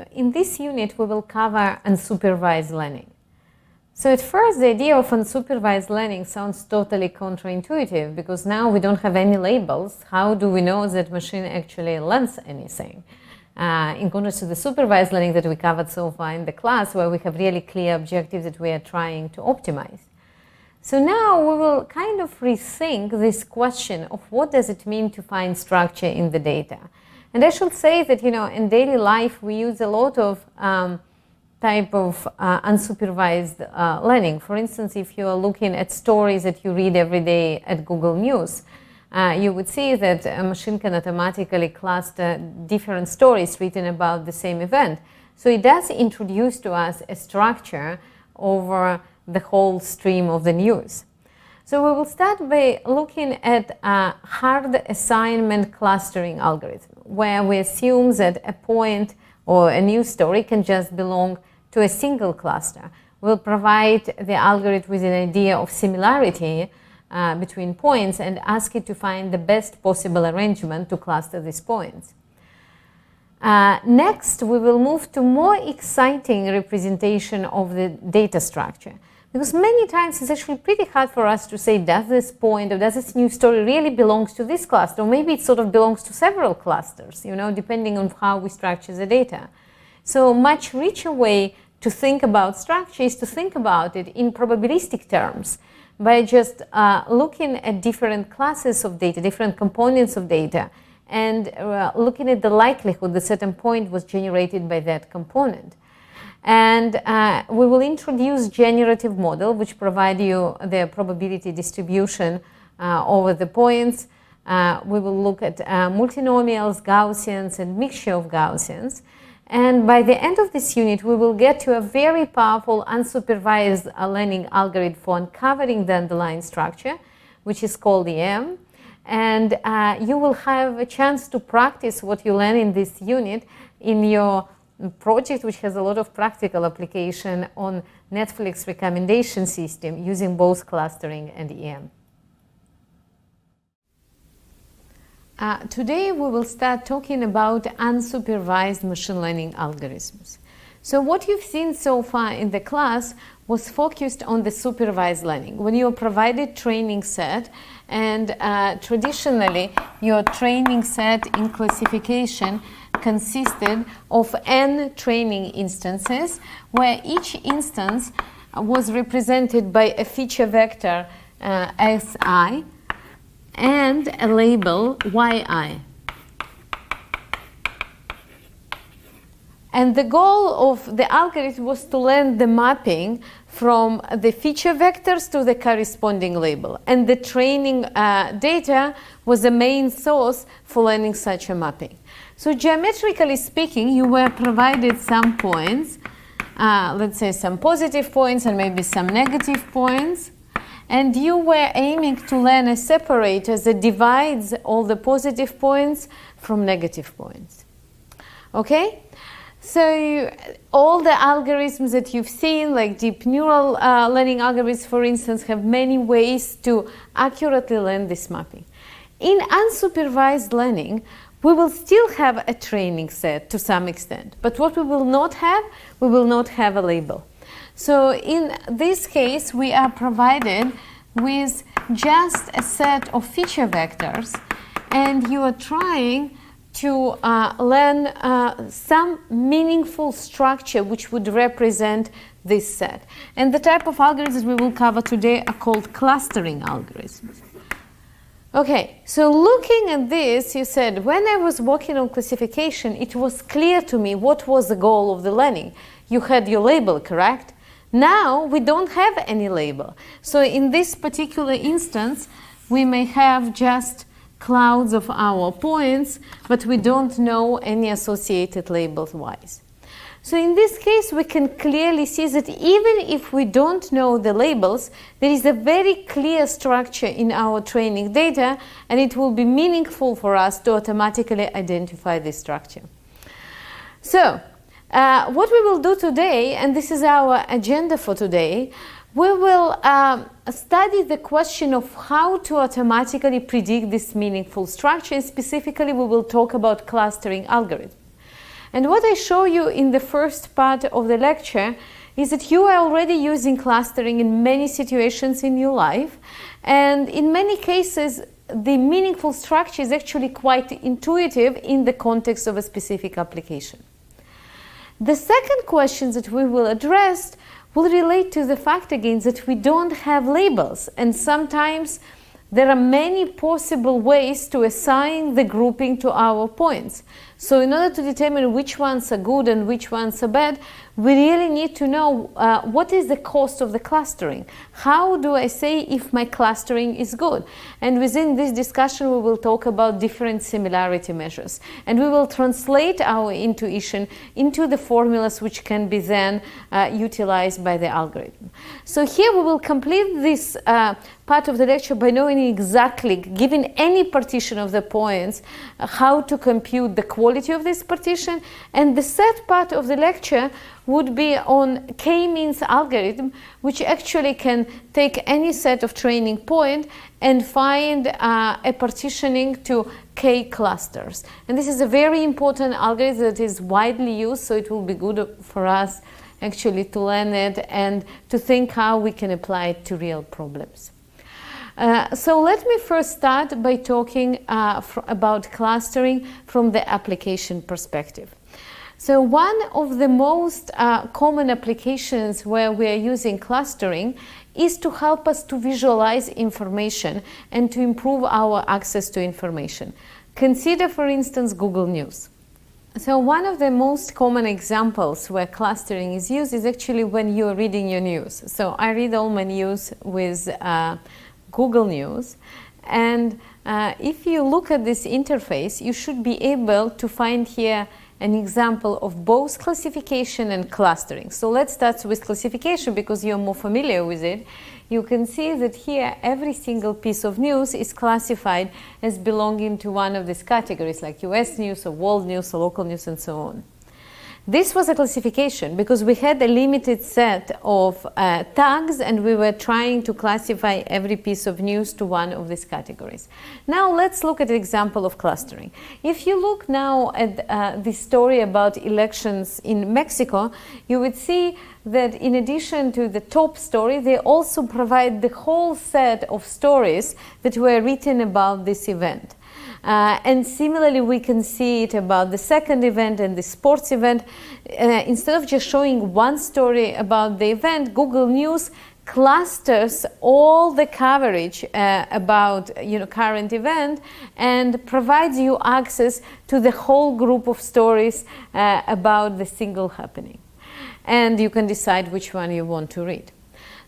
So in this unit, we will cover unsupervised learning. So at first, the idea of unsupervised learning sounds totally counterintuitive because now we don't have any labels. How do we know that machine actually learns anything? In contrast to the supervised learning that we covered so far in the class, where we have really clear objectives that we are trying to optimize. So now we will kind of rethink this question of what does it mean to find structure in the data. And I should say that, in daily life, we use a lot of type of unsupervised learning. For instance, if you are looking at stories that you read every day at Google News, you would see that a machine can automatically cluster different stories written about the same event. So it does introduce to us a structure over the whole stream of the news. So we will start by looking at a hard assignment clustering algorithm, where we assume that a point or a news story can just belong to a single cluster. We'll provide the algorithm with an idea of similarity between points and ask it to find the best possible arrangement to cluster these points. Next, we will move to more exciting representation of the data structure. Because many times it's actually pretty hard for us to say, does this point or does this news story really belongs to this cluster? Or maybe it sort of belongs to several clusters, depending on how we structure the data. So much richer way to think about structure is to think about it in probabilistic terms by just looking at different classes of data, different components of data, and looking at the likelihood that a certain point was generated by that component. And we will introduce generative model, which provide you the probability distribution over the points. We will look at multinomials, Gaussians, and mixture of Gaussians. And by the end of this unit, we will get to a very powerful unsupervised learning algorithm for uncovering the underlying structure, which is called EM. And you will have a chance to practice what you learn in this unit in your project, which has a lot of practical application on Netflix recommendation system using both clustering and EM. Today we will start talking about unsupervised machine learning algorithms. So what you've seen so far in the class was focused on the supervised learning, when you are provided training set, and traditionally your training set in classification consisted of n training instances, where each instance was represented by a feature vector Si and a label Yi. And the goal of the algorithm was to learn the mapping from the feature vectors to the corresponding label. And the training data was the main source for learning such a mapping. So geometrically speaking, you were provided some points, let's say some positive points and maybe some negative points. And you were aiming to learn a separator that divides all the positive points from negative points. Okay? So all the algorithms that you've seen, like deep neural learning algorithms, for instance, have many ways to accurately learn this mapping. In unsupervised learning, we will still have a training set to some extent, but what we will not have a label. So in this case, we are provided with just a set of feature vectors, and you are trying to learn some meaningful structure which would represent this set. And the type of algorithms we will cover today are called clustering algorithms. Okay, so looking at this, you said, when I was working on classification, it was clear to me what was the goal of the learning. You had your label, correct? Now we don't have any label. So in this particular instance, we may have just clouds of our points, but we don't know any associated labels wise. So in this case, we can clearly see that even if we don't know the labels, there is a very clear structure in our training data, and it will be meaningful for us to automatically identify this structure. So what we will do today, and this is our agenda for today, we will study the question of how to automatically predict this meaningful structure, and specifically we will talk about clustering algorithms. And what I show you in the first part of the lecture is that you are already using clustering in many situations in your life, and in many cases the meaningful structure is actually quite intuitive in the context of a specific application. The second question that we will address will relate to the fact again that we don't have labels, and sometimes there are many possible ways to assign the grouping to our points. So in order to determine which ones are good and which ones are bad, we really need to know what is the cost of the clustering. How do I say if my clustering is good? And within this discussion, we will talk about different similarity measures. And we will translate our intuition into the formulas which can be then utilized by the algorithm. So here we will complete this part of the lecture by knowing exactly, given any partition of the points, how to compute the quality of this partition. And the third part of the lecture would be on k-means algorithm, which actually can take any set of training point and find a partitioning to k clusters. And this is a very important algorithm that is widely used, so it will be good for us actually to learn it and to think how we can apply it to real problems. So let me first start by talking about clustering from the application perspective. So one of the most common applications where we are using clustering is to help us to visualize information and to improve our access to information. Consider, for instance, Google News. So one of the most common examples where clustering is used is actually when you're reading your news. So I read all my news with Google News, and if you look at this interface, you should be able to find here an example of both classification and clustering. So let's start with classification because you're more familiar with it. You can see that here every single piece of news is classified as belonging to one of these categories, like US news or world news or local news and so on. This was a classification because we had a limited set of tags and we were trying to classify every piece of news to one of these categories. Now let's look at an example of clustering. If you look now at the story about elections in Mexico, you would see that in addition to the top story, they also provide the whole set of stories that were written about this event. And similarly, we can see it about the second event and the sports event. Instead of just showing one story about the event, Google News clusters all the coverage about current event and provides you access to the whole group of stories about the single happening. And you can decide which one you want to read.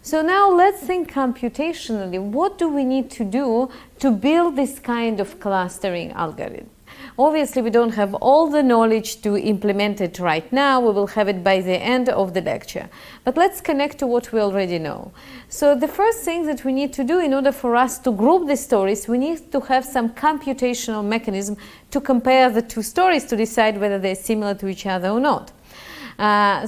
So now let's think computationally, what do we need to do to build this kind of clustering algorithm? Obviously, we don't have all the knowledge to implement it right now. We will have it by the end of the lecture. But let's connect to what we already know. So the first thing that we need to do in order for us to group the stories, we need to have some computational mechanism to compare the two stories to decide whether they're similar to each other or not.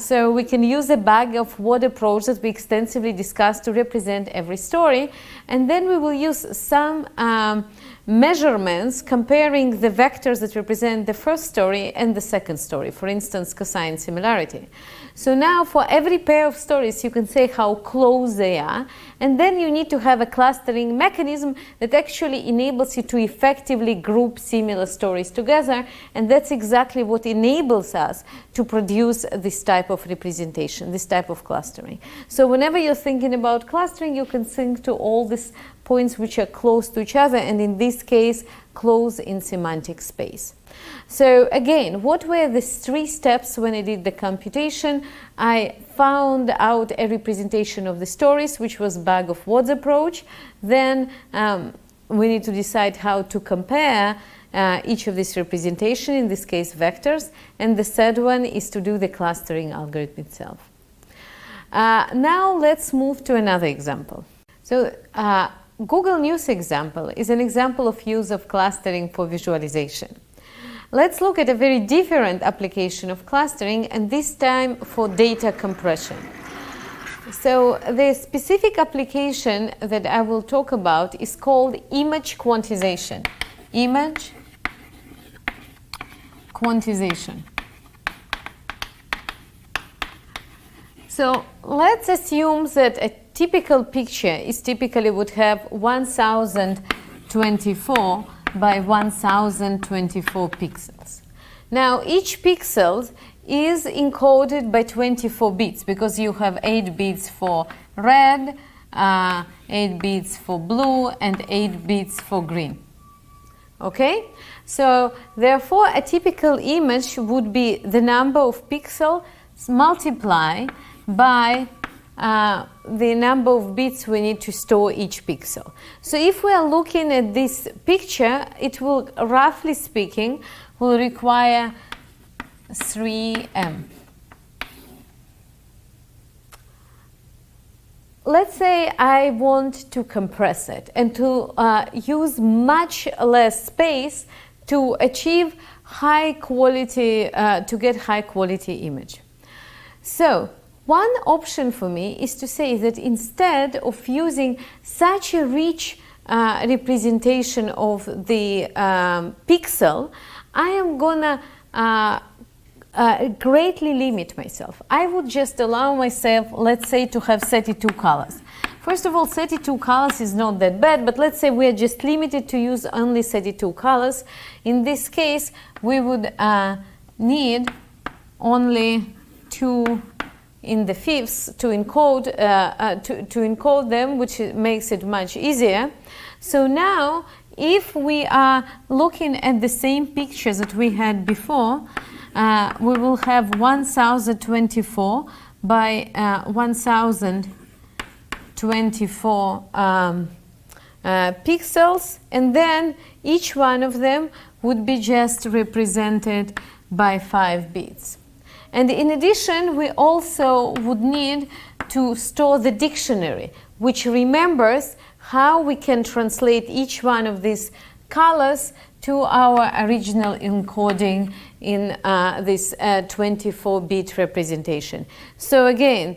So we can use a bag of word approach that we extensively discussed to represent every story, and then we will use some measurements comparing the vectors that represent the first story and the second story, for instance, cosine similarity. So now for every pair of stories you can say how close they are, and then you need to have a clustering mechanism that actually enables you to effectively group similar stories together, and that's exactly what enables us to produce this type of representation, this type of clustering. So whenever you're thinking about clustering, you can think to all these points which are close to each other, and in this case close in semantic space. So again, what were the three steps when I did the computation? I found out a representation of the stories, which was bag of words approach. Then we need to decide how to compare each of these representation, in this case vectors, and the third one is to do the clustering algorithm itself. Now let's move to another example. So Google News example is an example of use of clustering for visualization. Let's look at a very different application of clustering, and this time for data compression. So the specific application that I will talk about is called image quantization. Image quantization. So let's assume that a typical picture is typically would have 1024 by 1024 pixels. Now each pixel is encoded by 24 bits because you have 8 bits for red, 8 bits for blue, and 8 bits for green. Okay? So therefore a typical image would be the number of pixels multiplied by the number of bits we need to store each pixel. So if we are looking at this picture, it will, roughly speaking, will require 3M. Let's say I want to compress it and to use much less space to achieve high quality, to get high quality image. So one option for me is to say that instead of using such a rich representation of the pixel, I am gonna greatly limit myself. I would just allow myself, let's say, to have 32 colors. First of all, 32 colors is not that bad, but let's say we are just limited to use only 32 colors. In this case, we would need only 2 in the fifths to encode to encode them, which makes it much easier. So now, if we are looking at the same pictures that we had before, we will have 1024 by 1024 pixels, and then each one of them would be just represented by 5 bits. And in addition, we also would need to store the dictionary, which remembers how we can translate each one of these colors to our original encoding in this 24-bit representation. So again,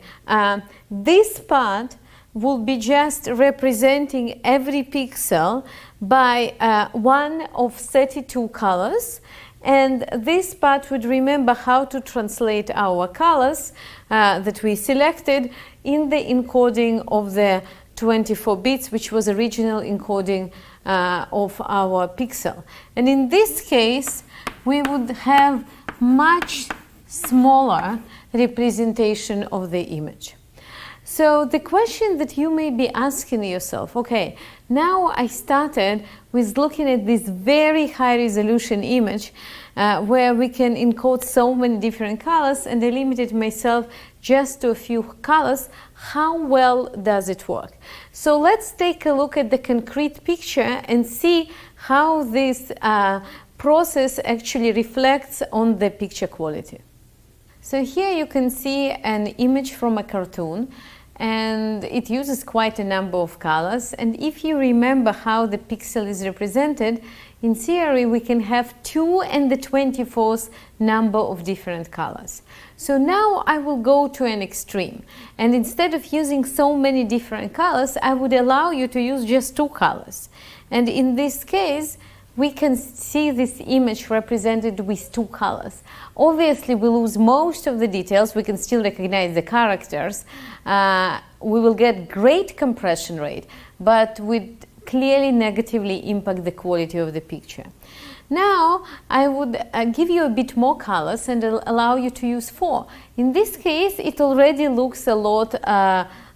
this part will be just representing every pixel by one of 32 colors. And this part would remember how to translate our colors that we selected in the encoding of the 24 bits, which was original encoding of our pixel. And in this case, we would have much smaller representation of the image. So the question that you may be asking yourself, okay, now I started with looking at this very high resolution image where we can encode so many different colors, and I limited myself just to a few colors. How well does it work? So let's take a look at the concrete picture and see how this process actually reflects on the picture quality. So here you can see an image from a cartoon, and it uses quite a number of colors. And if you remember how the pixel is represented, in theory we can have 2 and the 24th number of different colors. So now I will go to an extreme, and instead of using so many different colors, I would allow you to use just 2 colors. And in this case, we can see this image represented with 2 colors. Obviously, we lose most of the details. We can still recognize the characters. We will get great compression rate, but would clearly negatively impact the quality of the picture. Now, I would give you a bit more colors and allow you to use 4. In this case, it already looks a lot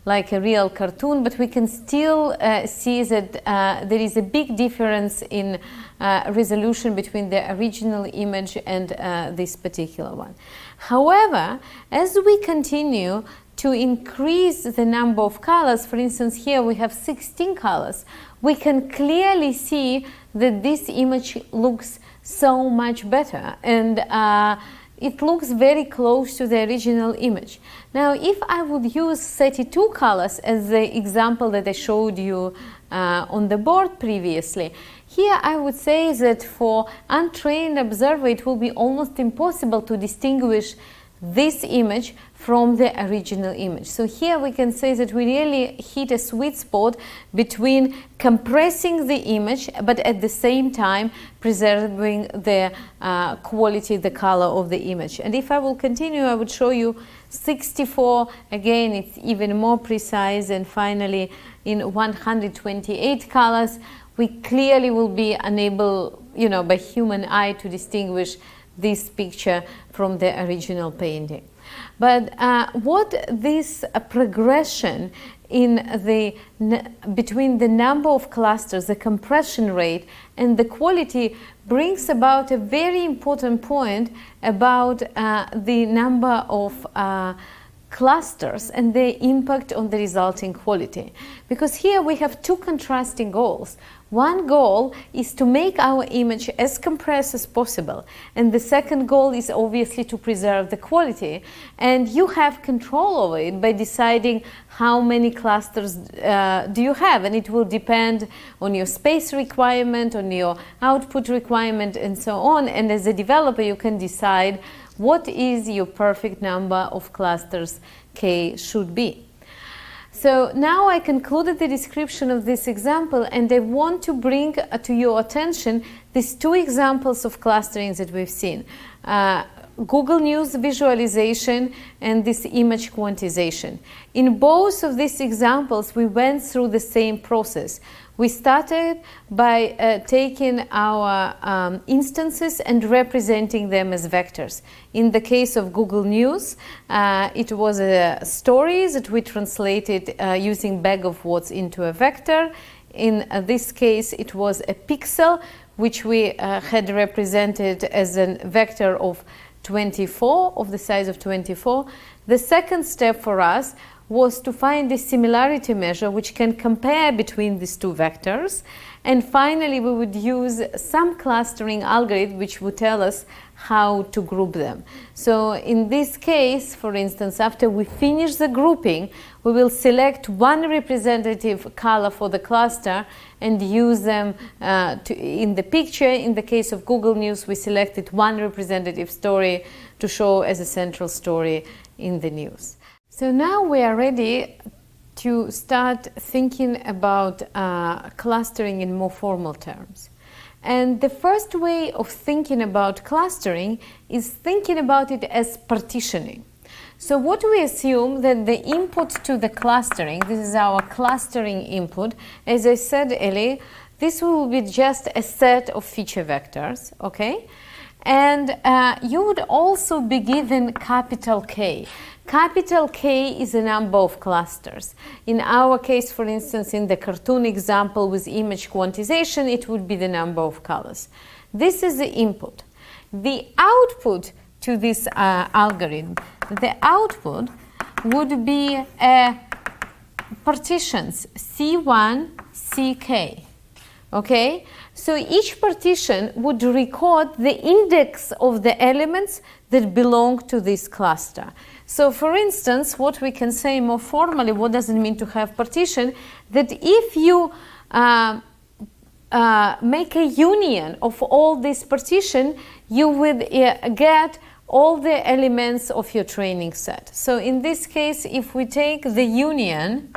like a real cartoon, but we can still see that there is a big difference in resolution between the original image and this particular one. However, as we continue to increase the number of colors, for instance, here we have 16 colors, we can clearly see that this image looks so much better, and it looks very close to the original image. Now, if I would use 32 colors as the example that I showed you on the board previously, here I would say that for untrained observer it will be almost impossible to distinguish this image from the original image. So here we can say that we really hit a sweet spot between compressing the image, but at the same time preserving the quality, the color of the image. And if I will continue, I would show you 64. Again, it's even more precise. And finally, in 128 colors, we clearly will be unable, by human eye to distinguish this picture from the original painting. But what this progression in between the number of clusters, the compression rate, and the quality brings about a very important point about the number of clusters and their impact on the resulting quality. Because here we have two contrasting goals. One goal is to make our image as compressed as possible, and the second goal is obviously to preserve the quality. And you have control over it by deciding how many clusters do you have, and it will depend on your space requirement, on your output requirement, and so on. And as a developer, you can decide what is your perfect number of clusters K should be. So now I concluded the description of this example, and I want to bring to your attention these two examples of clustering that we've seen. Google News visualization and this image quantization. In both of these examples, we went through the same process. We started by taking our instances and representing them as vectors. In the case of Google News, it was a story that we translated using bag of words into a vector. In this case, it was a pixel, which we had represented as a vector of 24, of the size of 24. The second step for us was to find the similarity measure which can compare between these two vectors. And finally, we would use some clustering algorithm which would tell us how to group them. So in this case, for instance, after we finish the grouping, we will select one representative color for the cluster and use them in the picture. In the case of Google News, we selected one representative story to show as a central story in the news. So now we are ready to start thinking about clustering in more formal terms. And the first way of thinking about clustering is thinking about it as partitioning. So what we assume that the input to the clustering, this is our clustering input, as I said earlier, this will be just a set of feature vectors, okay? And you would also be given capital K. Capital K is a number of clusters. In our case, for instance, in the cartoon example with image quantization, it would be the number of colors. This is the input. The output to this algorithm, the output would be partitions C1, CK. Okay? So each partition would record the index of the elements that belong to this cluster. So for instance, what we can say more formally, what does it mean to have partition? That if you make a union of all this partition, you would get all the elements of your training set. So in this case, if we take the union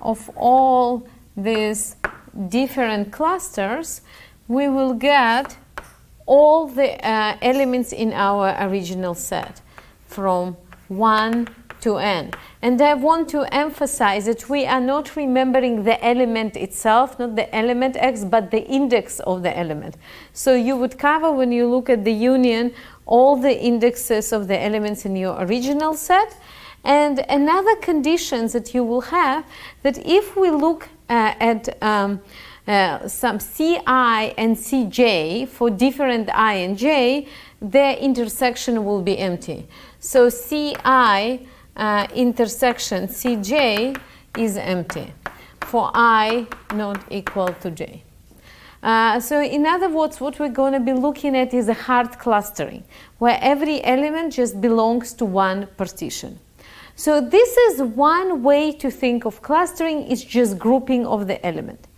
of all these different clusters, we will get all the elements in our original set from 1 to n. And I want to emphasize that we are not remembering the element itself, not the element x, but the index of the element. So you would cover, when you look at the union, all the indexes of the elements in your original set. And another condition that you will have, that if we look at some Ci and Cj for different I and j, their intersection will be empty. So Ci intersection Cj is empty for I not equal to j. So in other words, what we're going to be looking at is a hard clustering, where every element just belongs to one partition. So this is one way to think of clustering, is just grouping of the elements.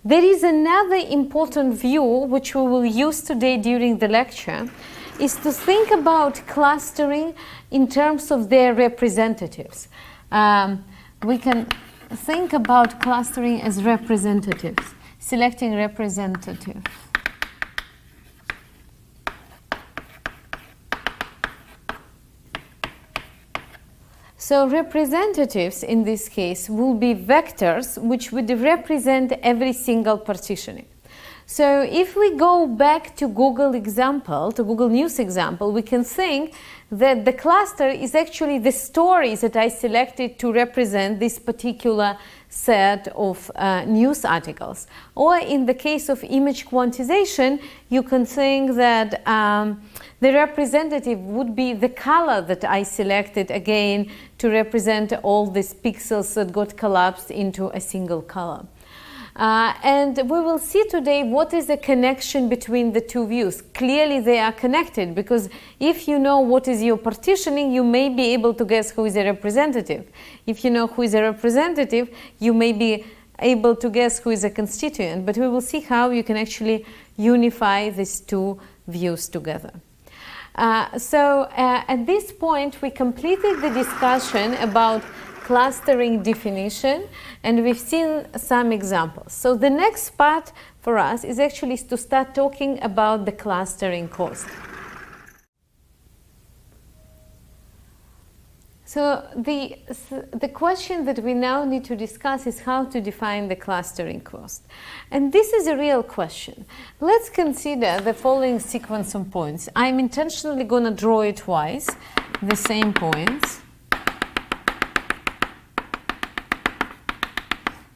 There is another important view which we will use today during the lecture, is to think about clustering in terms of their representatives. We can think about clustering as representatives, selecting representative. So representatives in this case will be vectors which would represent every single partitioning. So if we go back to Google example, to Google News example, we can think that the cluster is actually the stories that I selected to represent this particular set of news articles. Or in the case of image quantization, you can think that the representative would be the color that I selected again to represent all these pixels that got collapsed into a single color. And we will see today what is the connection between the two views. Clearly they are connected, because if you know what is your partitioning, you may be able to guess who is a representative. If you know who is a representative, you may be able to guess who is a constituent. But we will see how you can actually unify these two views together. At this point, we completed the discussion about clustering definition, and we've seen some examples. So the next part for us is actually to start talking about the clustering cost. So the question that we now need to discuss is how to define the clustering cost. And this is a real question. Let's consider the following sequence of points. I'm intentionally going to draw it twice, the same points.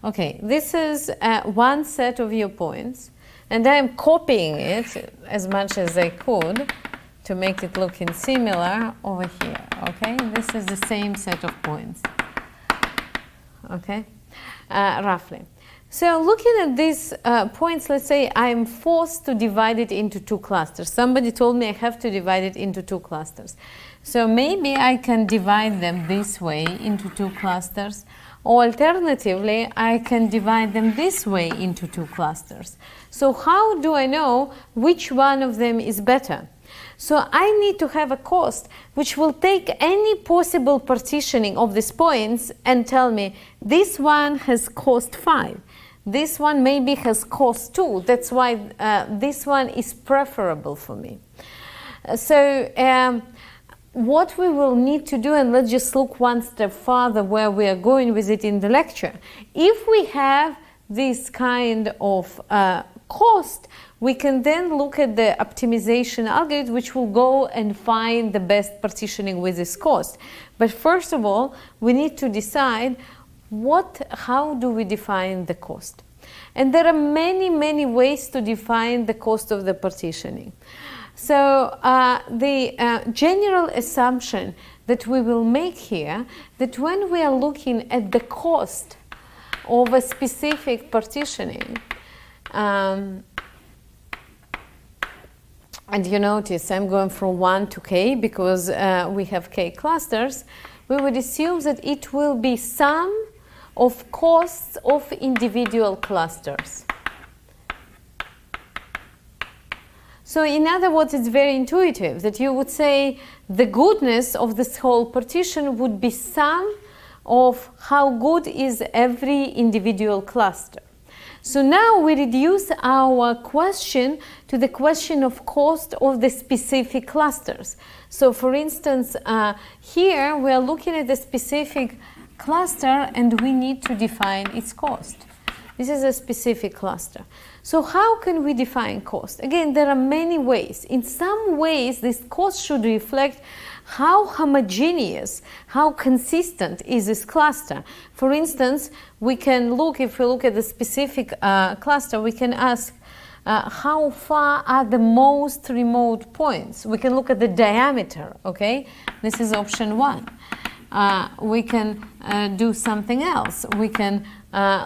Okay, this is one set of your points, and I'm copying it as much as I could to make it look similar over here. Okay, this is the same set of points. Okay, roughly. So looking at these points, let's say I'm forced to divide it into two clusters. Somebody told me I have to divide it into two clusters. So maybe I can divide them this way into two clusters. Or alternatively, I can divide them this way into two clusters. So how do I know which one of them is better? So I need to have a cost which will take any possible partitioning of these points and tell me this one has cost 5. This one maybe has cost 2. That's why this one is preferable for me. What we will need to do, and let's just look one step further where we are going with it in the lecture. If we have this kind of cost, we can then look at the optimization algorithm, which will go and find the best partitioning with this cost. But first of all, we need to decide how do we define the cost? And there are many, many ways to define the cost of the partitioning. So the general assumption that we will make here, that when we are looking at the cost of a specific partitioning, and you notice I'm going from 1 to k because we have k clusters, we would assume that it will be sum of costs of individual clusters. So in other words, it's very intuitive that you would say the goodness of this whole partition would be sum of how good is every individual cluster. So now we reduce our question to the question of cost of the specific clusters. So for instance, here we are looking at the specific cluster and we need to define its cost. This is a specific cluster. So how can we define cost? Again, there are many ways. In some ways, this cost should reflect how homogeneous, how consistent is this cluster. For instance, we can look, if we look at the specific cluster, we can ask how far are the most remote points. We can look at the diameter, okay? This is option 1. We can do something else. We can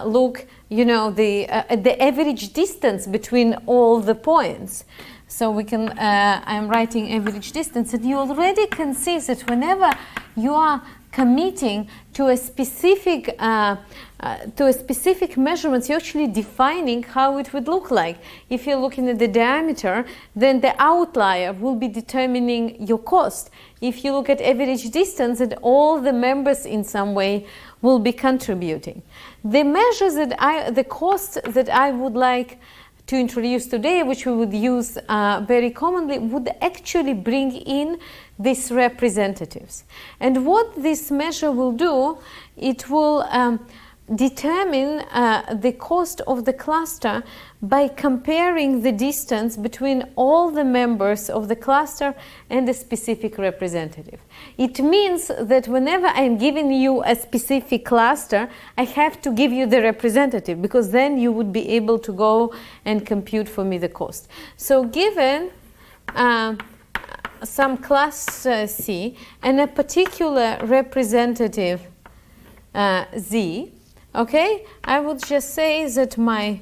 look, at the average distance between all the points. So we can, I'm writing average distance, and you already can see that whenever you are committing to a specific measurement, you're actually defining how it would look like. If you're looking at the diameter, then the outlier will be determining your cost. If you look at average distance, then all the members in some way will be contributing. The measures the cost that I would like to introduce today, which we would use very commonly, would actually bring in these representatives. And what this measure will do, it will determine the cost of the cluster by comparing the distance between all the members of the cluster and a specific representative. It means that whenever I'm giving you a specific cluster, I have to give you the representative, because then you would be able to go and compute for me the cost. So given some class C and a particular representative Z, okay, I would just say that my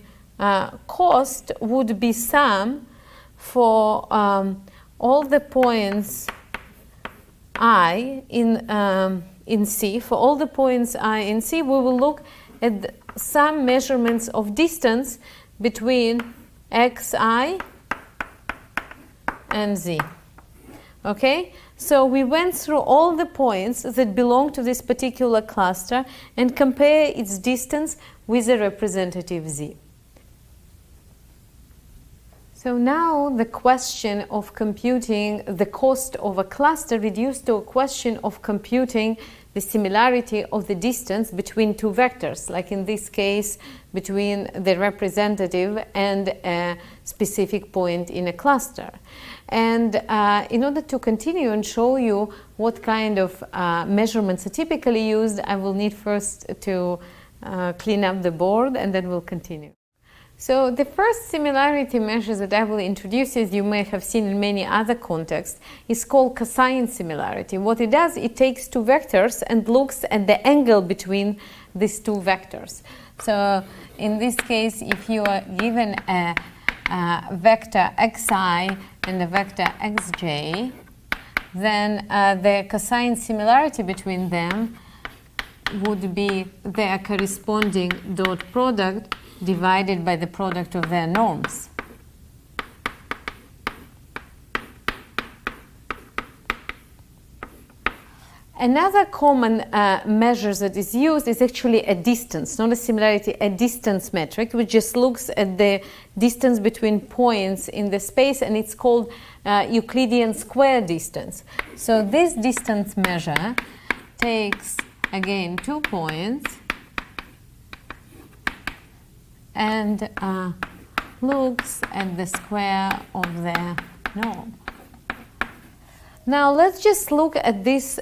cost would be sum for all the points I in C. For all the points I in C, we will look at some measurements of distance between xi and z. Okay, so we went through all the points that belong to this particular cluster and compare its distance with a representative z. So now the question of computing the cost of a cluster reduced to a question of computing the similarity of the distance between two vectors, like in this case between the representative and a specific point in a cluster. And in order to continue and show you what kind of measurements are typically used, I will need first to clean up the board, and then we'll continue. So the first similarity measure that I will introduce, as you may have seen in many other contexts, is called cosine similarity. What it does, it takes two vectors and looks at the angle between these two vectors. So in this case, if you are given a vector xi and a vector xj, then the cosine similarity between them would be their corresponding dot product divided by the product of their norms. Another common measure that is used is actually a distance, not a similarity, a distance metric, which just looks at the distance between points in the space, and it's called Euclidean square distance. So this distance measure takes, again, 2 points and looks at the square of their norm. Now let's just look at these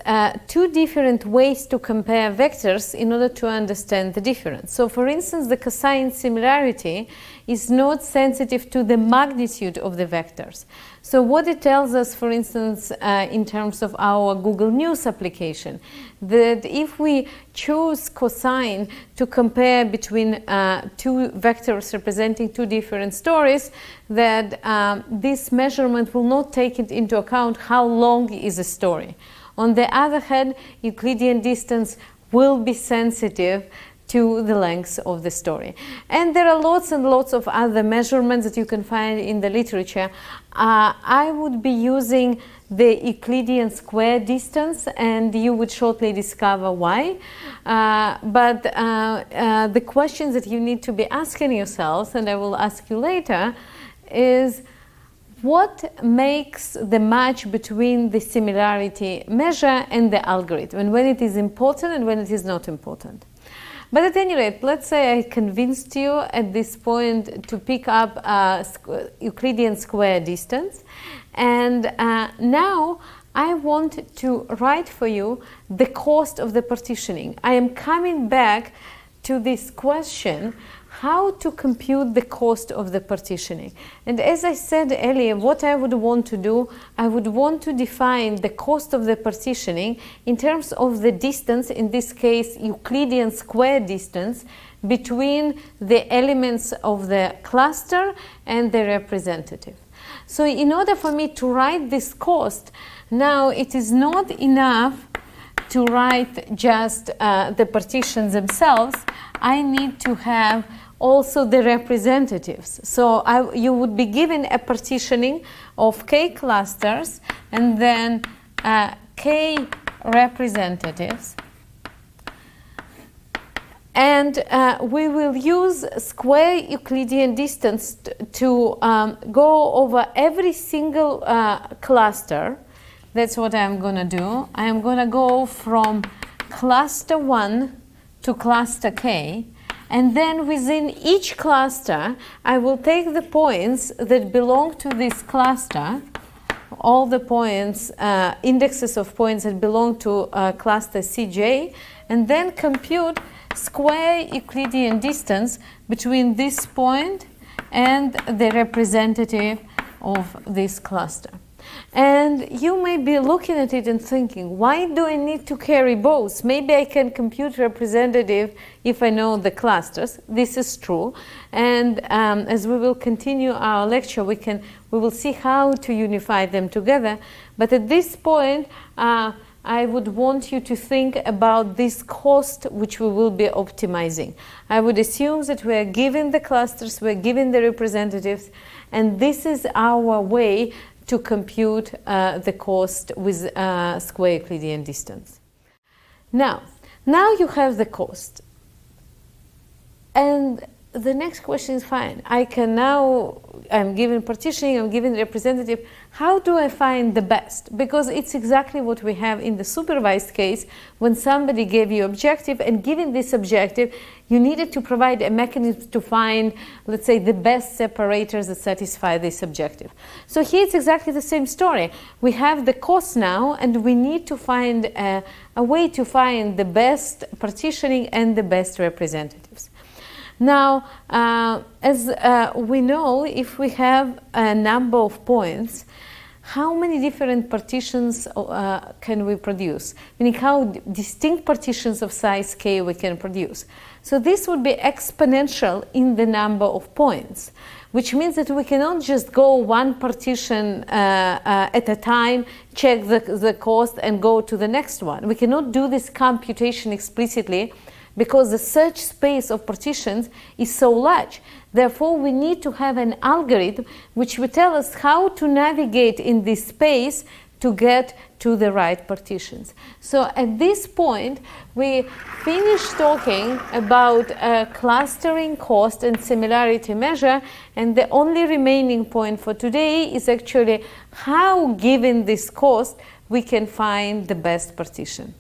two different ways to compare vectors in order to understand the difference. So for instance, the cosine similarity is not sensitive to the magnitude of the vectors. So what it tells us, for instance, in terms of our Google News application, that if we choose cosine to compare between two vectors representing two different stories, that this measurement will not take it into account how long is a story. On the other hand, Euclidean distance will be sensitive to the length of the story. And there are lots and lots of other measurements that you can find in the literature. I would be using the Euclidean square distance, and you would shortly discover why. But the questions that you need to be asking yourselves, and I will ask you later, is what makes the match between the similarity measure and the algorithm, and when it is important and when it is not important. But at any rate, let's say I convinced you at this point to pick up Euclidean square distance, and now I want to write for you the cost of the partitioning. I am coming back to this question, how to compute the cost of the partitioning. And as I said earlier, what I would want to do, I would want to define the cost of the partitioning in terms of the distance, in this case Euclidean square distance, between the elements of the cluster and the representative. So in order for me to write this cost, now it is not enough to write just the partitions themselves, I need to have also the representatives. So you would be given a partitioning of k clusters and then k representatives. And we will use square Euclidean distance to go over every single cluster. That's what I'm going to do. I'm going to go from cluster 1 to cluster k. And then within each cluster, I will take the points that belong to this cluster, all the points, indexes of points that belong to cluster Cj, and then compute square Euclidean distance between this point and the representative of this cluster. And you may be looking at it and thinking, why do I need to carry both? Maybe I can compute representative if I know the clusters. This is true. And as we will continue our lecture, we will see how to unify them together. But at this point, I would want you to think about this cost which we will be optimizing. I would assume that we are given the clusters, we are given the representatives, and this is our way to compute the cost with square Euclidean distance. Now you have the cost. And the next question is fine. I'm given partitioning, I'm given representative. How do I find the best? Because it's exactly what we have in the supervised case when somebody gave you objective, and given this objective, you needed to provide a mechanism to find, let's say, the best separators that satisfy this objective. So here it's exactly the same story. We have the cost now, and we need to find a way to find the best partitioning and the best representatives. Now, as we know, if we have a number of points, how many different partitions can we produce? Meaning how distinct partitions of size k we can produce. So this would be exponential in the number of points, which means that we cannot just go one partition at a time, check the cost, and go to the next one. We cannot do this computation explicitly, because the search space of partitions is so large. Therefore, we need to have an algorithm which will tell us how to navigate in this space to get to the right partitions. So at this point, we finish talking about clustering, cost, and similarity measure, and the only remaining point for today is actually how, given this cost, we can find the best partition.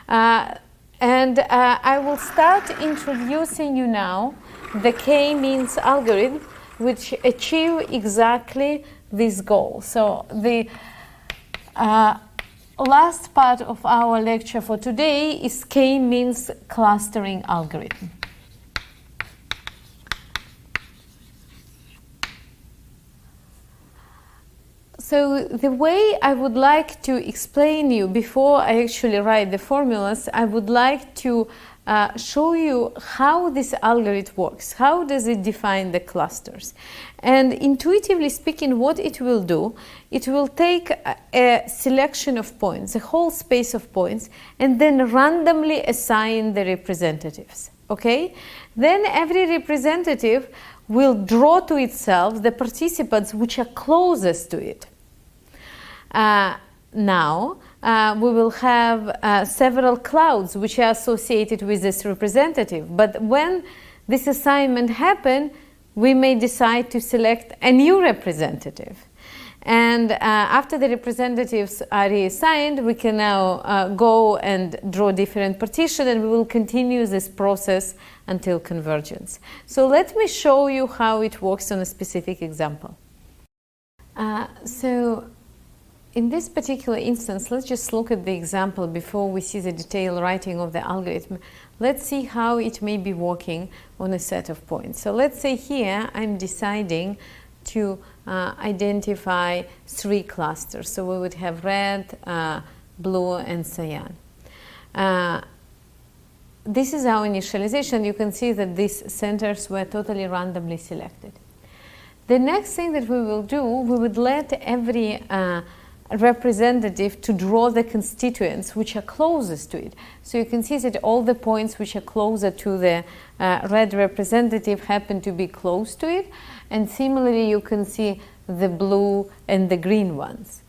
I will start introducing you now the k-means algorithm, which achieve exactly this goal. So the last part of our lecture for today is k-means clustering algorithm. So the way I would like to explain you before I actually write the formulas, I would like to show you how this algorithm works. How does it define the clusters? And intuitively speaking, what it will do, it will take a selection of points, a whole space of points, and then randomly assign the representatives. Okay? Then every representative will draw to itself the participants which are closest to it. Now, we will have several clouds which are associated with this representative. But when this assignment happens, we may decide to select a new representative. And after the representatives are reassigned, we can now go and draw different partitions, and we will continue this process until convergence. So let me show you how it works on a specific example. In this particular instance, let's just look at the example before we see the detailed writing of the algorithm. Let's see how it may be working on a set of points. So let's say here I'm deciding to identify 3 clusters. So we would have red, blue, and cyan. This is our initialization. You can see that these centers were totally randomly selected. The next thing that we will do, we would let every representative to draw the constituents which are closest to it. So you can see that all the points which are closer to the red representative happen to be close to it, and similarly you can see the blue and the green ones.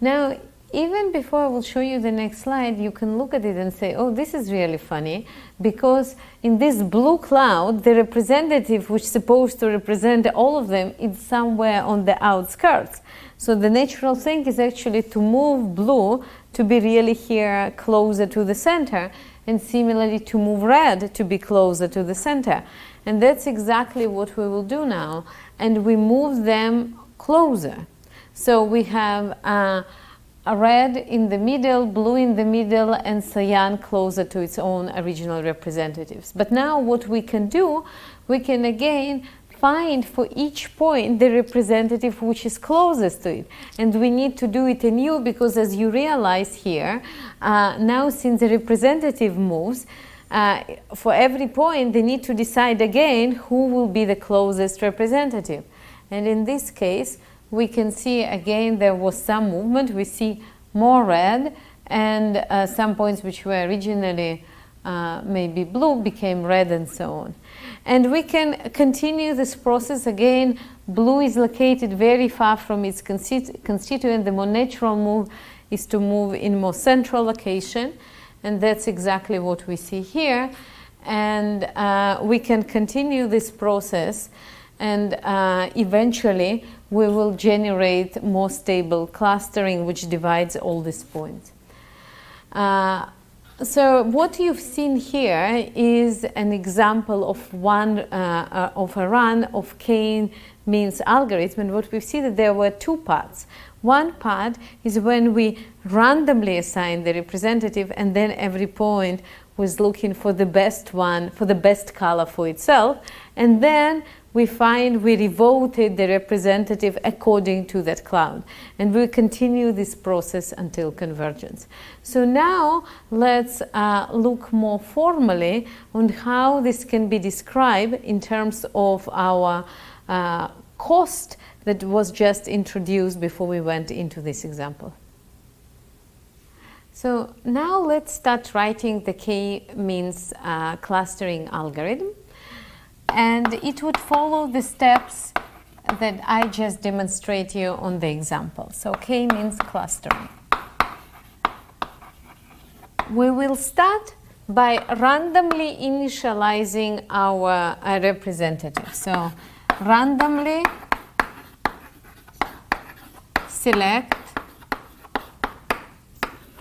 Now, even before I will show you the next slide, you can look at it and say, oh, this is really funny, because in this blue cloud, the representative which is supposed to represent all of them is somewhere on the outskirts. So the natural thing is actually to move blue to be really here closer to the center, and similarly to move red to be closer to the center. And that's exactly what we will do now. And we move them closer. So we have a red in the middle, blue in the middle, and cyan closer to its own original representatives. But now what we can do, we can again find for each point the representative which is closest to it. And we need to do it anew, because as you realize here, now since the representative moves, for every point they need to decide again who will be the closest representative. And in this case, we can see again there was some movement. We see more red, and some points which were originally maybe blue became red, and so on. And we can continue this process again. Blue is located very far from its constituent. The more natural move is to move in more central location, and that's exactly what we see here. And we can continue this process, and eventually we will generate more stable clustering which divides all these points. So what you've seen here is an example of of a run of k-means algorithm, and what we see that there were two parts. One part is when we randomly assign the representative, and then every point was looking for the best one, for the best color for itself, and then we find we revoted the representative according to that cloud. And we'll continue this process until convergence. So now let's look more formally on how this can be described in terms of our cost that was just introduced before we went into this example. So now let's start writing the k-means clustering algorithm. And it would follow the steps that I just demonstrate you on the example. So k-means clustering. We will start by randomly initializing our representative. So randomly select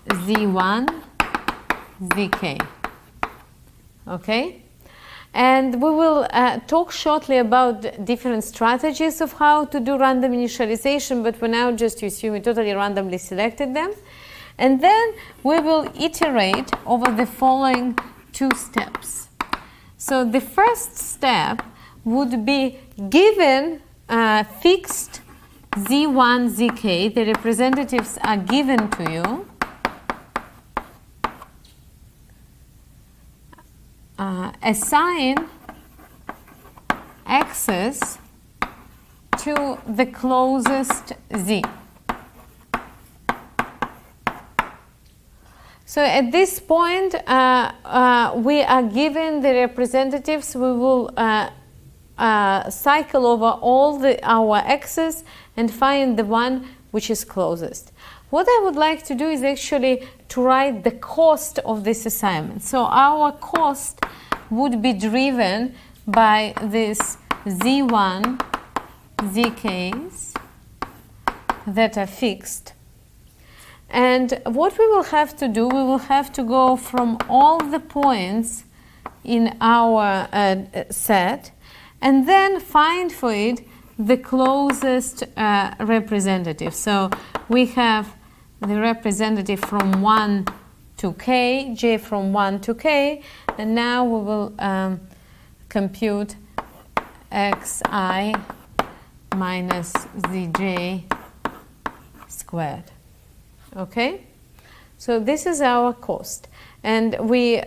z1, zk. Okay? And we will talk shortly about different strategies of how to do random initialization, but for now just to assume we totally randomly selected them. And then we will iterate over the following two steps. So the first step would be given fixed z1, zk, the representatives are given to you. Assign access to the closest z. So at this point, we are given the representatives. We will cycle over all our x's and find the one which is closest. What I would like to do is actually to write the cost of this assignment. So our cost would be driven by this z1, zk's that are fixed. And what we will have to do, we will have to go from all the points in our set and then find for it the closest representative. So we have the representative from 1 to k, j from 1 to k, and now we will compute xi minus zj squared. Okay? So this is our cost. and we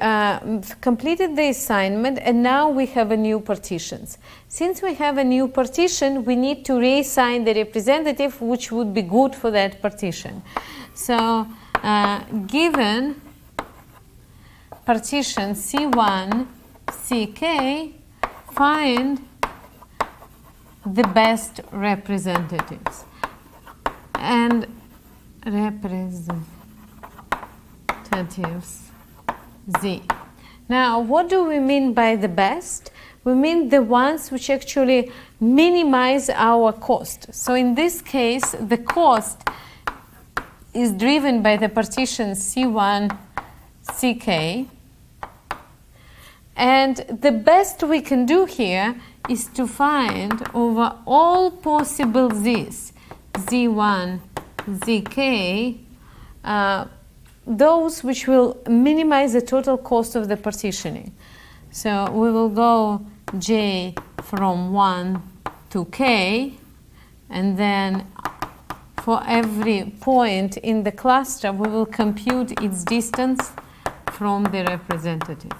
completed the assignment, and now we have a new partitions. Since we have a new partition, we need to reassign the representative which would be good for that partition. So given partition C1, CK, find the best representatives. And representatives Z. Now, what do we mean by the best? We mean the ones which actually minimize our cost. So in this case, the cost is driven by the partition C1, CK. And the best we can do here is to find over all possible Z's, Z1, ZK, those which will minimize the total cost of the partitioning. So we will go J from 1 to K, and then for every point in the cluster, we will compute its distance from the representative.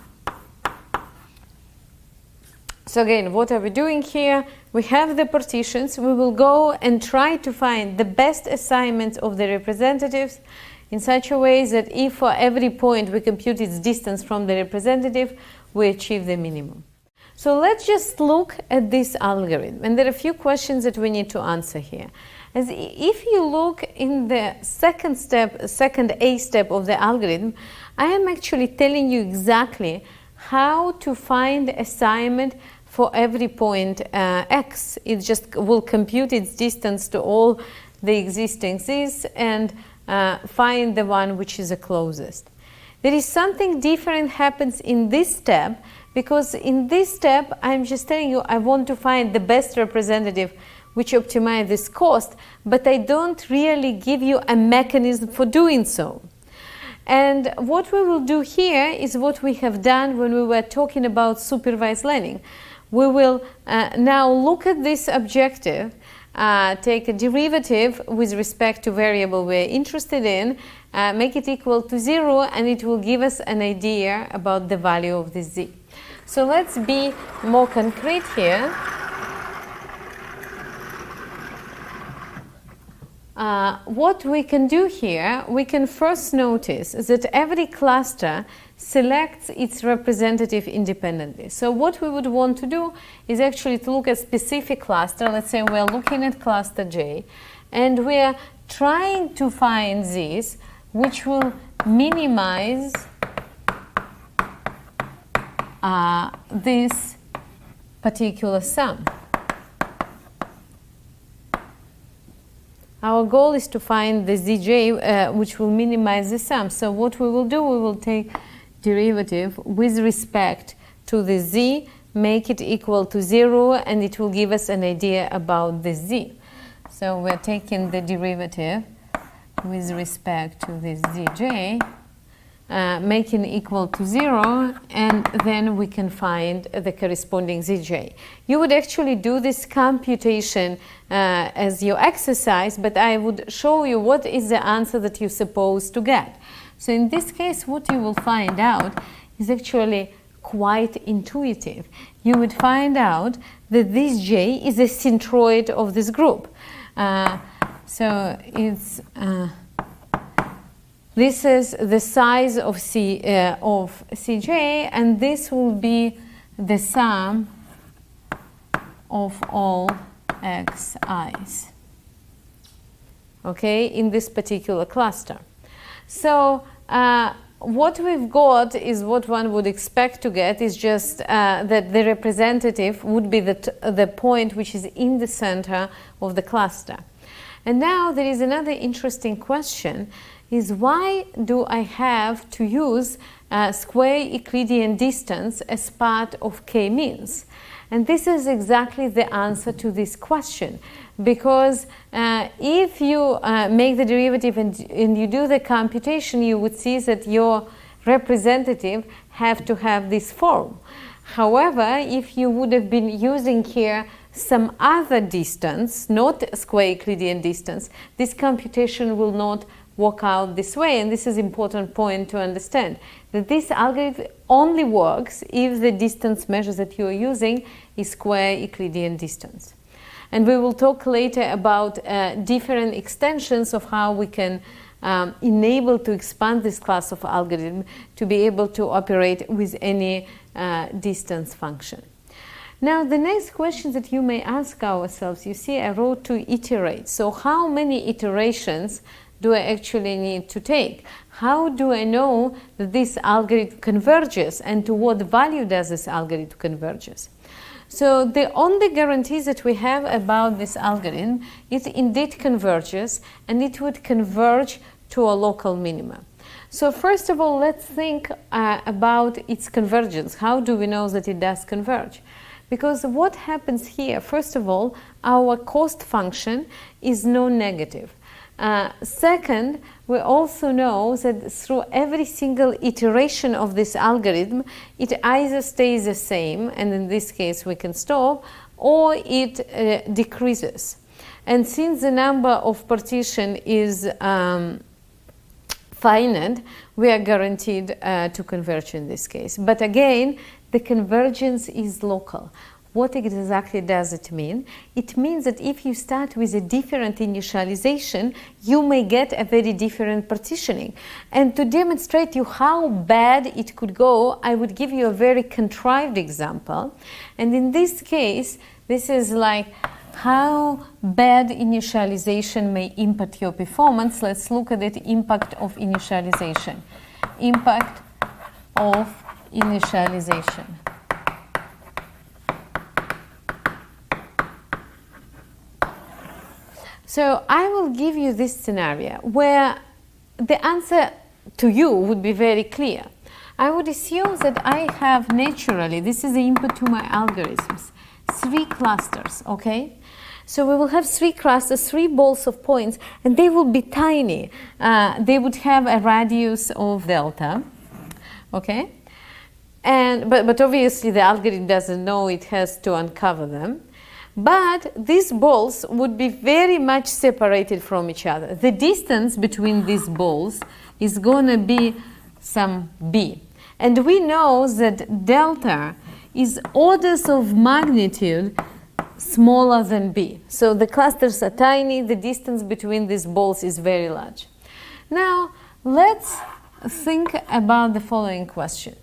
So again, what are we doing here? We have the partitions. We will go and try to find the best assignments of the representatives in such a way that if for every point we compute its distance from the representative, we achieve the minimum. So let's just look at this algorithm. And there are a few questions that we need to answer here. As if you look in the second A step of the algorithm, I am actually telling you exactly how to find assignment for every point x. It just will compute its distance to all the existing z's and find the one which is the closest. There is something different happens in this step, because in this step I'm just telling you I want to find the best representative which optimize this cost, but I don't really give you a mechanism for doing so. And what we will do here is what we have done when we were talking about supervised learning. We will now look at this objective, take a derivative with respect to variable we're interested in, make it equal to 0, and it will give us an idea about the value of this z. So let's be more concrete here. What we can do here, we can first notice that every cluster selects its representative independently. So what we would want to do is actually to look at specific cluster. Let's say we're looking at cluster J, and we're trying to find these which will minimize this particular sum. Our goal is to find the zj which will minimize the sum. So what we will do, we will take derivative with respect to the z, make it equal to 0, and it will give us an idea about the z. So we're taking the derivative with respect to this zj, making equal to 0, and then we can find the corresponding zj. You would actually do this computation as your exercise, but I would show you what is the answer that you're supposed to get. So in this case, what you will find out is actually quite intuitive. You would find out that this j is a centroid of this group. So it's this is the size of Cj, and this will be the sum of all xi's, okay, in this particular cluster. So what we've got is what one would expect to get is just that the representative would be the point which is in the center of the cluster. And now there is another interesting question, is why do I have to use square Euclidean distance as part of k-means? And this is exactly the answer to this question, because if you make the derivative and you do the computation, you would see that your representative have to have this form. However, if you would have been using here some other distance, not square Euclidean distance, this computation will not work out this way. And this is an important point to understand, that this algorithm only works if the distance measure that you are using is square Euclidean distance. And we will talk later about different extensions of how we can enable to expand this class of algorithm to be able to operate with any distance function. Now, the next question that you may ask ourselves, you see I wrote to iterate. So how many iterations do I actually need to take? How do I know that this algorithm converges, and to what value does this algorithm converges? So the only guarantee that we have about this algorithm is indeed converges, and it would converge to a local minima. So first of all, let's think about its convergence. How do we know that it does converge? Because what happens here, first of all, our cost function is non-negative. Second, we also know that through every single iteration of this algorithm, it either stays the same, and in this case we can stop, or it decreases. And since the number of partition is finite, we are guaranteed to converge in this case. But again, the convergence is local. What exactly does it mean? It means that if you start with a different initialization, you may get a very different partitioning. And to demonstrate you how bad it could go, I would give you a very contrived example. And in this case, this is like how bad initialization may impact your performance. Let's look at the impact of initialization. Impact of initialization. So I will give you this scenario where the answer to you would be very clear. I would assume that I have naturally, this is the input to my algorithms, 3 clusters, okay? So we will have 3 clusters, 3 balls of points, and they will be tiny. They would have a radius of delta, okay? But obviously the algorithm doesn't know, it has to uncover them. But these balls would be very much separated from each other. The distance between these balls is going to be some b. And we know that delta is orders of magnitude smaller than b. So the clusters are tiny, the distance between these balls is very large. Now, let's think about the following question.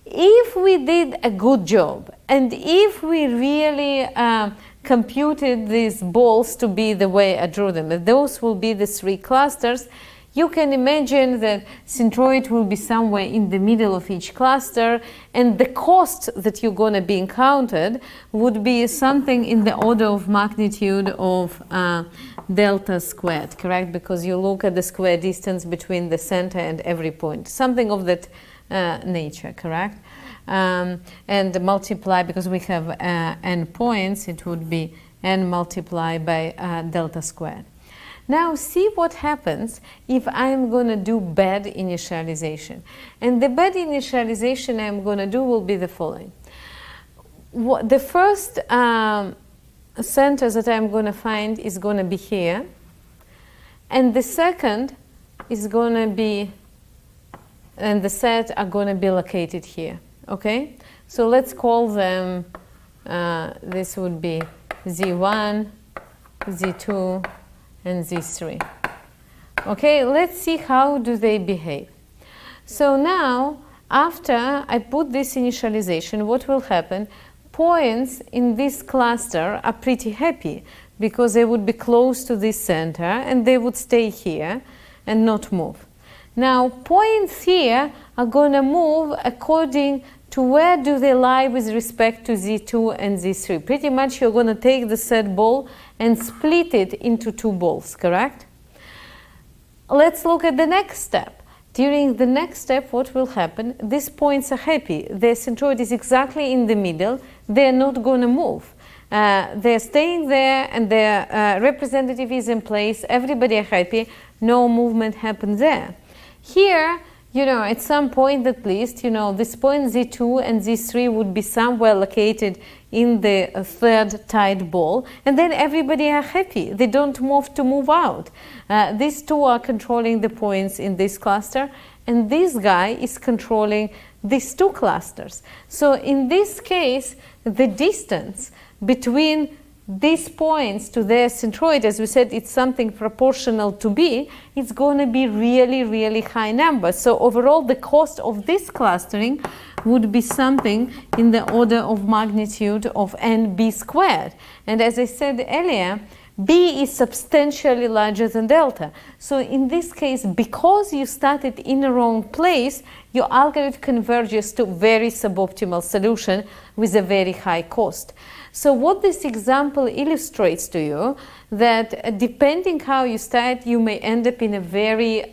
If we did a good job, and if we really computed these balls to be the way I drew them, and those will be the 3 clusters, you can imagine that centroid will be somewhere in the middle of each cluster, and the cost that you're going to be encountered would be something in the order of magnitude of delta squared, correct? Because you look at the square distance between the center and every point, something of that nature, correct? And multiply, because we have n points, it would be n multiplied by delta squared. Now see what happens if I'm going to do bad initialization. And the bad initialization I'm going to do will be the following. The first center that I'm going to find is going to be here. And the second is going to be, and the set are going to be located here. Okay? So let's call them, this would be Z1, Z2, and Z3. Okay, let's see how do they behave. So now, after I put this initialization, what will happen? Points in this cluster are pretty happy because they would be close to this center and they would stay here and not move. Now, points here are going to move according to where do they lie with respect to Z2 and Z3. Pretty much you're going to take the set ball and split it into 2 balls, correct? Let's look at the next step. During the next step, what will happen? These points are happy. Their centroid is exactly in the middle. They're not going to move. They're staying there and their representative is in place. Everybody are happy. No movement happens there. Here, you know, at some point at least, you know, this point Z2 and Z3 would be somewhere located in the third tight ball, and then everybody are happy. They don't move out. These two are controlling the points in this cluster, and this guy is controlling these two clusters. So in this case, the distance between these points to their centroid, as we said, it's something proportional to B, it's going to be really, really high number. So overall, the cost of this clustering would be something in the order of magnitude of NB squared. And as I said earlier, B is substantially larger than delta. So in this case, because you started in the wrong place, your algorithm converges to very suboptimal solution with a very high cost. So what this example illustrates to you, that depending how you start, you may end up in a very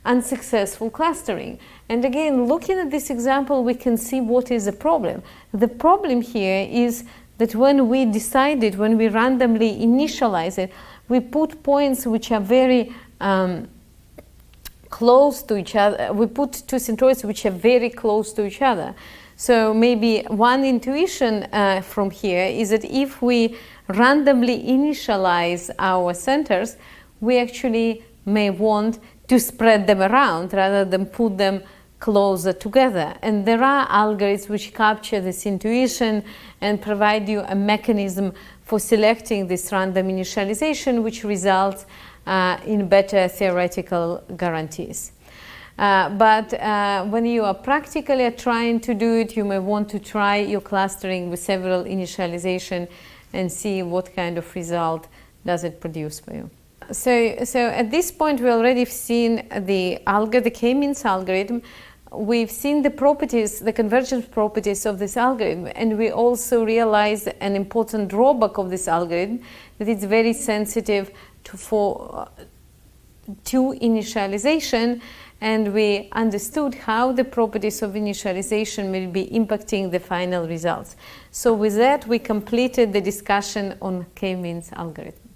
unsuccessful clustering. And again, looking at this example, we can see what is the problem. The problem here is that when we randomly initialize it, we put points which are very close to each other. We put two centroids which are very close to each other. So maybe one intuition from here is that if we randomly initialize our centers, we actually may want to spread them around rather than put them closer together. And there are algorithms which capture this intuition and provide you a mechanism for selecting this random initialization, which results in better theoretical guarantees. But when you are practically trying to do it, you may want to try your clustering with several initialization and see what kind of result does it produce for you. So at this point, we already have seen the k-means algorithm. We've seen the properties, the convergence properties of this algorithm, and we also realized an important drawback of this algorithm, that it's very sensitive to initialization, and we understood how the properties of initialization will be impacting the final results. So with that, we completed the discussion on k-means algorithm.